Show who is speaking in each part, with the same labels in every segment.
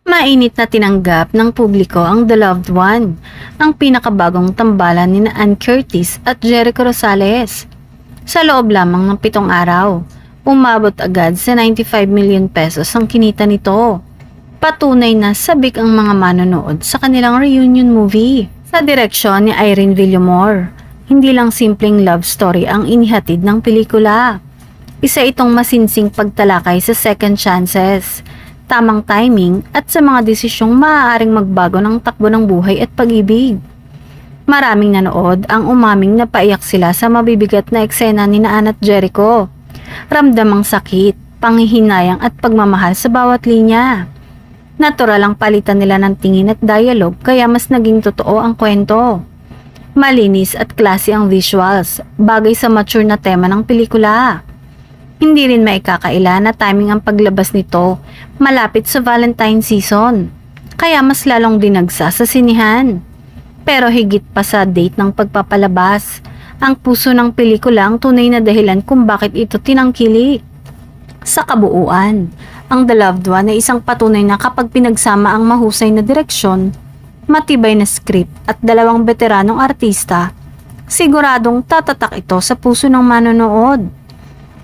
Speaker 1: Mainit na tinanggap ng publiko ang The Loved One, ang pinakabagong tambalan ni Ann Curtis at Jericho Rosales. Sa loob lamang ng 7 araw, umabot agad sa 95 million pesos ang kinita nito. Patunay na sabik ang mga manonood sa kanilang reunion movie. Sa direksyon ni Irene Villamor, hindi lang simpleng love story ang inihatid ng pelikula. Isa itong masinsing pagtalakay sa second chances, tamang timing at sa mga desisyong maaaring magbago ng takbo ng buhay at pag-ibig. Maraming nanood ang umaming napaiyak sila sa mabibigat na eksena ni Ann at Jericho. Ramdam ang sakit, panghihinayang at pagmamahal sa bawat linya. Natural ang palitan nila ng tingin at dialogue kaya mas naging totoo ang kwento. Malinis at classy ang visuals, bagay sa mature na tema ng pelikula. Hindi rin maikakaila na timing ang paglabas nito malapit sa Valentine season, kaya mas lalong dinagsa sa sinihan. Pero higit pa sa date ng pagpapalabas, ang puso ng pelikula ang tunay na dahilan kung bakit ito tinangkilik. Sa kabuuan, ang The Loved One ay isang patunay na kapag pinagsama ang mahusay na direksyon, matibay na script at 2 veteranong artista, siguradong tatatak ito sa puso ng manonood.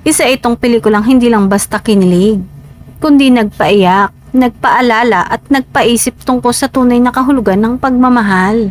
Speaker 1: Isa itong pelikulang hindi lang basta kinilig, kundi nagpaiyak, nagpaalala at nagpaisip tungkol sa tunay na kahulugan ng pagmamahal.